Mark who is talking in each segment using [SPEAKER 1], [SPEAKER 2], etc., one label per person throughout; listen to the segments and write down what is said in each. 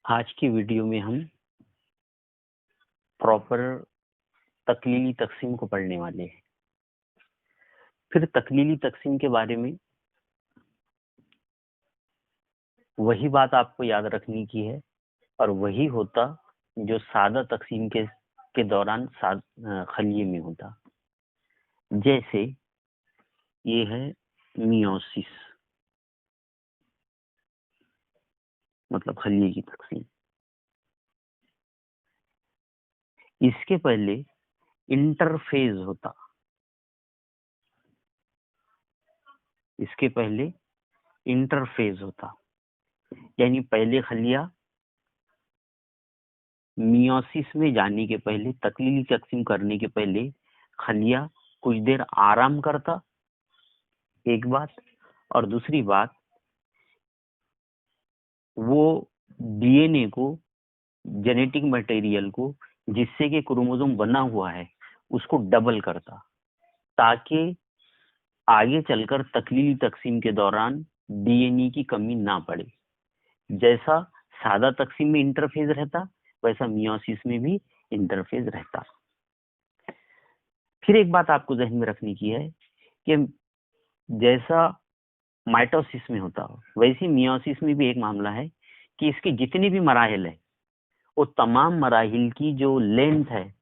[SPEAKER 1] आज की वीडियो में हम प्रॉपर तकलीली तकसीम को पढ़ने वाले हैं। फिर तकलीली तकसीम के बारे में वही बात आपको याद रखनी की है और वही होता जो सादा तकसीम के दौरान खलिये में होता। जैसे ये है मियोसिस, मतलब खलिये की तकसीम। इसके पहले इंटरफेज होता। इसके पहले इंटरफेज होता, यानी पहले खलिया मियोसिस में जाने के पहले, तकलीली तकसीम करने के पहले खलिया कुछ देर आराम करता, एक बात। और दूसरी बात, वो डीएनए को, जेनेटिक मटेरियल को, जिससे कि क्रोमोसोम बना हुआ है, उसको डबल करता, ताकि आगे चलकर तकलीली तकसीम के दौरान डीएनए की कमी ना पड़े। जैसा सादा तकसीम में इंटरफेज रहता, वैसा मियोसिस में भी इंटरफेज रहता। फिर एक बात आपको ध्यान में रखने की है कि जैसा माइटोसिस में होता हो, वैसे मियोसिस में भी एक मामला है कि इसके जितने भी मराहिल है, वो तमाम मराहिल की जो लेंथ है,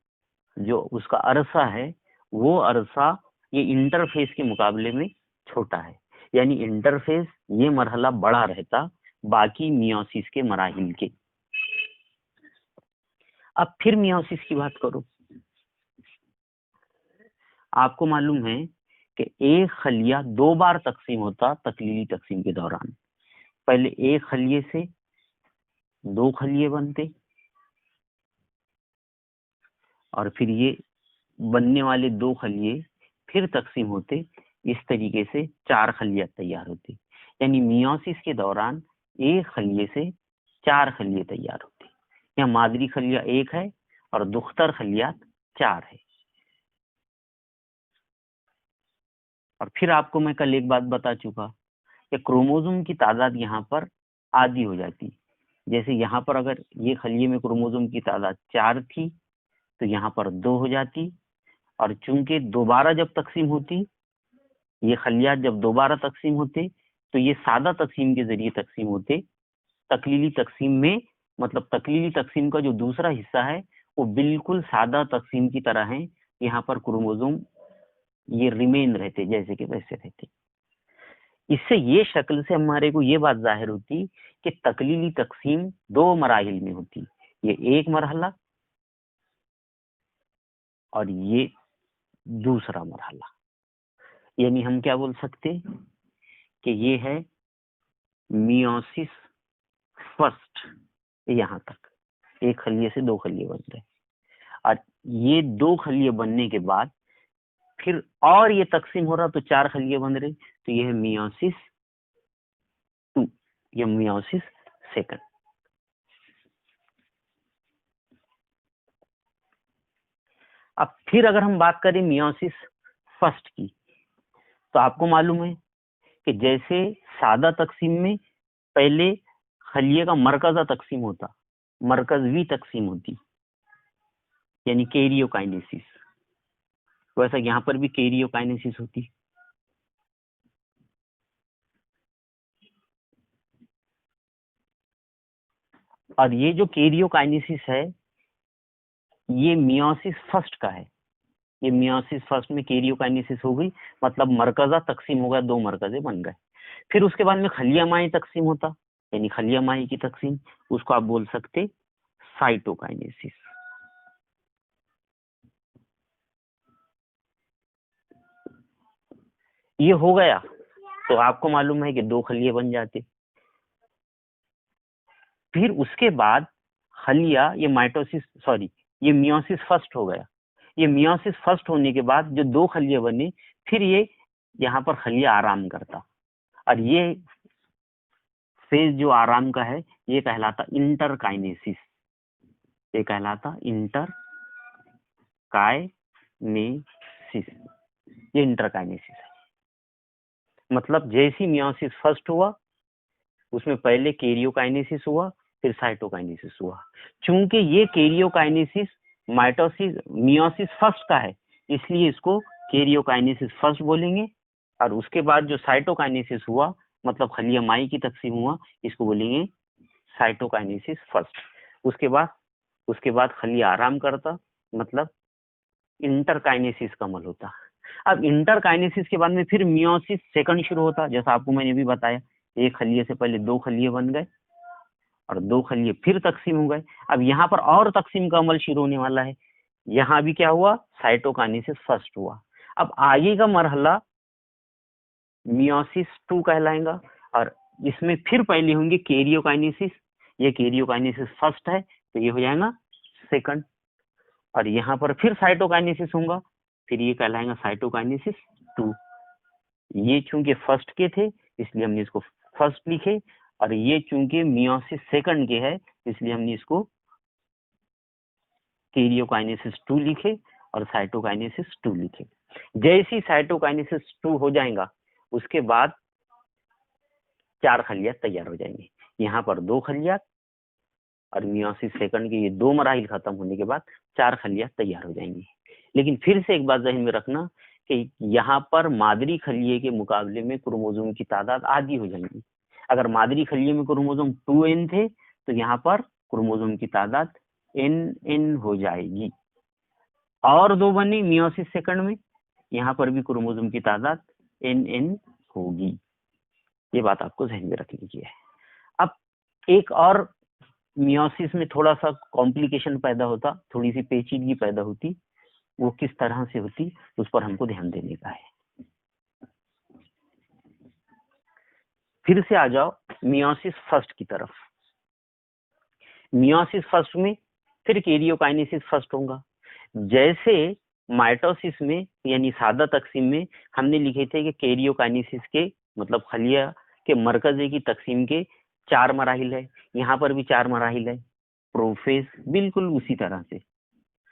[SPEAKER 1] जो उसका अरसा है, वो अरसा ये इंटरफेस के मुकाबले में छोटा है। यानी इंटरफेस ये मरहला बड़ा रहता बाकी मियोसिस के मराहिल के। अब फिर मियोसिस की बात करो। आपको मालूम है कि एक खलिया 2 बार तकसीम होता तकलीली तकसीम के दौरान। पहले एक खलिए से 2 खलिए बनते, और फिर ये बनने वाले 2 खलिए फिर तकसीम होते। इस तरीके से 4 खलिया तैयार होती। यानी मियोसिस के दौरान एक खलिए से 4 खलिए तैयार होते। यहाँ मादरी खलिया 1 है और दुख्तर खलियात 4 है। और फिर आपको मैं कल एक बात बता चुका कि क्रोमोसोम की तादाद यहाँ पर आधी हो जाती। जैसे यहाँ पर अगर ये खलिए में क्रोमोसोम की तादाद 4 थी, तो यहाँ पर 2 हो जाती। और चूंकि दोबारा जब तकसीम होती, ये खलियात जब दोबारा तकसीम होते, तो ये सादा तकसीम के जरिए तकसीम होते। तकलीली तकसीम में, मतलब तकलीली तकसीम का जो दूसरा हिस्सा है, वो बिल्कुल सादा तकसीम की तरह है। यहाँ पर क्रोमोसोम ये रिमेन रहते, जैसे कि वैसे रहते। इससे ये शक्ल से हमारे को ये बात जाहिर होती कि तकलीली तकसीम 2 मराहिल में होती। ये एक मरहला और ये दूसरा मरहला। यानी हम क्या बोल सकते कि ये है मियोसिस फर्स्ट। यहाँ तक एक खलिए से 2 खलिए बनते हैं, और ये 2 खलिए बनने के बाद फिर और ये तकसीम हो रहा, तो 4 खलिए बन रहे। तो ये है मियोसिस 2, ये मियोसिस सेकंड। अब फिर अगर हम बात करें मियोसिस फर्स्ट की, तो आपको मालूम है कि जैसे सादा तकसीम में पहले खलिए का मरकजा तकसीम होता, मरकजवी तकसीम होती, यानी कैरियोकाइनेसिस, वैसा यहाँ पर भी कैरियोकाइनेसिस होती। और ये जो कैरियोकाइनेसिस है, ये मियोसिस फर्स्ट का है। ये मियोसिस फर्स्ट में कैरियोकाइनेसिस हो गई, मतलब मरकजा तकसीम हो गया, 2 मरकजे बन गए। फिर उसके बाद में खलियामाई तकसीम होता, यानी खलियामाई की तकसीम, उसको आप बोल सकते साइटोकाइनेसिस। ये हो गया तो आपको मालूम है कि 2 खलिए बन जाते। फिर उसके बाद खलिया, ये माइटोसिस, सॉरी, ये मियोसिस फर्स्ट हो गया। ये मियोसिस फर्स्ट होने के बाद जो 2 खलिए बने, फिर ये यहाँ पर खलिया आराम करता, और ये फेज जो आराम का है, ये कहलाता इंटरकाइनेसिस। ये कहलाता इंटरकाइनेसिस। ये इंटरकाइनेसिस है। मतलब जैसी मियोसिस फर्स्ट हुआ, उसमें पहले कैरियोकाइनेसिस हुआ, फिर साइटोकाइनेसिस हुआ। चूंकि ये कैरियोकाइनेसिस मियोसिस फर्स्ट का है, इसलिए इसको कैरियोकाइनेसिस फर्स्ट बोलेंगे। और उसके बाद जो साइटोकाइनेसिस हुआ, मतलब खलिया माई की तकसीम हुआ, इसको बोलेंगे साइटोकाइनेसिस फर्स्ट। उसके बाद खलिया आराम करता, मतलब इंटरकाइनेसिस का अमल होता। अब इंटरकाइनेसिस के बाद में फिर मियोसिस सेकंड शुरू होता, जैसा आपको मैंने भी बताया, एक खलिये से पहले 2 खलिये बन गए और 2 खलिये फिर तकसीम हो गए। अब यहाँ पर और तकसीम का अमल शुरू होने वाला है। यहाँ भी क्या हुआ, साइटोकाइनेसिस फर्स्ट हुआ। अब आगे का मरहला मियोसिस 2 कहलाएगा, और इसमें फिर पहले होंगे कैरियोकाइनेसिस। ये कैरियोकाइनेसिस फर्स्ट है, तो ये हो जाएगा सेकंड। और यहाँ पर फिर साइटोकाइनेसिस होगा, फिर ये कहलाएगा साइटोकाइनेसिस 2। ये चूंकि फर्स्ट के थे, इसलिए हमने इसको फर्स्ट लिखे, और ये चूंकि मियोसिस सेकंड के है, इसलिए हमने इसको कैरियोकाइनेसिस 2 लिखे और साइटोकाइनेसिस 2 लिखे। जैसे ही साइटोकाइनेसिस 2 हो जाएगा, उसके बाद 4 खलिया तैयार हो जाएंगे। यहाँ पर 2 खलिया, और मियोसिस सेकंड के ये 2 मराहिल खत्म होने के बाद 4 खलिया तैयार हो जाएंगी। लेकिन फिर से एक बात ज़हन में रखना कि यहाँ पर मादरी खलिये के मुकाबले में क्रोमोसोम की तादाद आधी हो जाएगी। अगर मादरी खलिये में क्रोमोसोम 2n थे, तो यहाँ पर क्रोमोसोम की तादाद n हो जाएगी। और 2 बनी मियोसिस सेकंड में, यहाँ पर भी क्रोमोसोम की तादाद n होगी। ये बात आपको ध्यान में रखनी चाहिए। अब एक और मियोसिस में थोड़ा सा कॉम्प्लिकेशन पैदा होता, थोड़ी सी पेचीदगी पैदा होती, वो किस तरह से होती, उस पर हमको ध्यान देने का है। फिर से आ जाओ मियोसिस फर्स्ट की तरफ। मियोसिस फर्स्ट में फिर कैरियोकाइनेसिस फर्स्ट होगा। जैसे माइटोसिस में यानी सादा तकसीम में हमने लिखे थे कि कैरियोकाइनेसिस के मतलब खलिया के मरकजे की तकसीम के 4 मराहिल है, यहाँ पर भी 4 मराहिल है। प्रोफेज, बिल्कुल उसी तरह से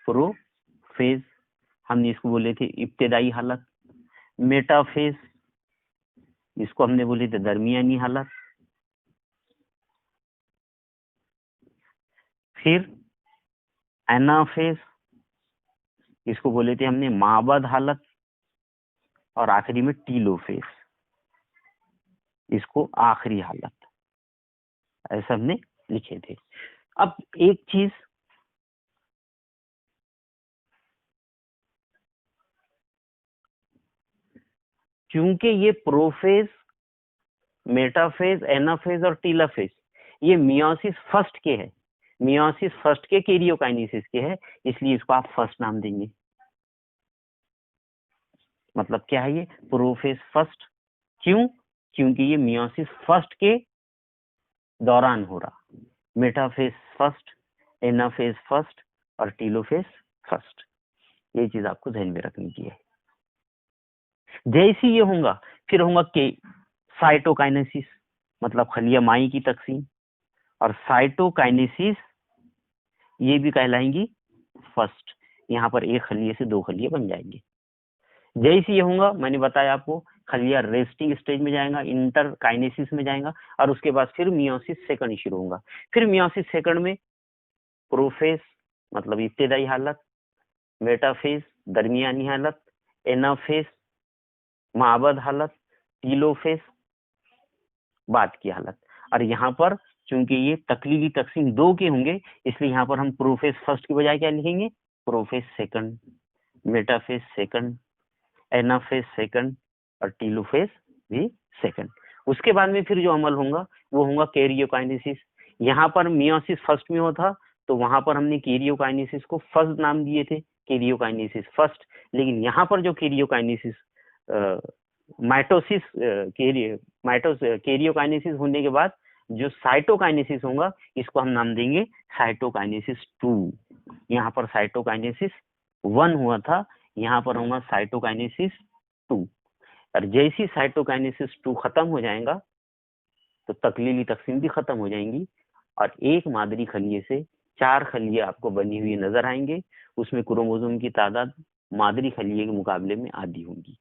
[SPEAKER 1] प्रोफेज, हमने इसको बोले थे इब्तदाई हालत। मेटाफेज, इसको हमने बोले थे दरमियानी हालत। फिर एनाफेज, इसको बोले थे हमने माबद हालत। और आखिरी में टीलोफेज, इसको आखिरी हालत, ऐसा हमने लिखे थे। अब एक चीज, क्योंकि ये प्रोफेज, मेटाफेज, एनाफेज और टीलाफेज ये मियोसिस फर्स्ट के है, मियोसिस फर्स्ट के कैरियोकाइनेसिस के है, इसलिए इसको आप फर्स्ट नाम देंगे। मतलब क्या है, ये प्रोफेज फर्स्ट। क्यों? क्योंकि ये मियोसिस फर्स्ट के दौरान हो रहा। मेटाफेज फर्स्ट, एनाफेज फर्स्ट और टीलोफेज फर्स्ट, ये चीज आपको ध्यान में रखनी चाहिए। जैसे ये होगा, फिर होगा के साइटोकाइनेसिस, मतलब खलिया माई की तकसीम, और साइटोकाइनेसिस ये भी कहलाएंगी फर्स्ट। यहाँ पर एक खलिये से 2 खलिये बन जाएंगे। जैसे ये होगा, मैंने बताया आपको, खलिया रेस्टिंग स्टेज में जाएगा, इंटरकाइनेसिस में जाएगा, और उसके बाद फिर मियोसिस सेकंड शुरू होगा। फिर मियोसिस सेकंड में प्रोफेज मतलब इब्तदाई हालत, मेटाफेज दरमियानी हालत, एनाफेज माबद हालत, टीलोफेज बाद की हालत। और यहाँ पर चूंकि ये तकलीदी तकसीम 2 के होंगे, इसलिए यहाँ पर हम प्रोफेज फर्स्ट की बजाय क्या लिखेंगे, prophase second, metaphase second, anaphase second और टीलोफेज भी सेकंड। उसके बाद में फिर जो अमल होगा वो होगा कैरियोकाइनेसिस। यहाँ पर मियोसिस फर्स्ट में होता, तो वहां पर हमने कैरियोकाइनेसिस को फर्स्ट नाम दिए थे, कैरियोकाइनेसिस फर्स्ट। लेकिन यहाँ पर जो कैरियोकाइनेसिस माइटोसिस कैरियोकाइनेसिस होने के बाद जो साइटोकाइनेसिस होगा, इसको हम नाम देंगे साइटोकाइनेसिस 2। यहाँ पर साइटोकाइनेसिस 1 हुआ था, यहाँ पर होगा साइटोकाइनेसिस 2। और जैसी साइटोकाइनेसिस 2 खत्म हो जाएगा, तो तकलीली तकसीम भी खत्म हो जाएंगी, और एक मादरी खलिये से 4 खलिये आपको बनी हुई नजर आएंगे। उसमें क्रोमोसोम की तादाद मादरी खलिये के मुकाबले में आधी होगी।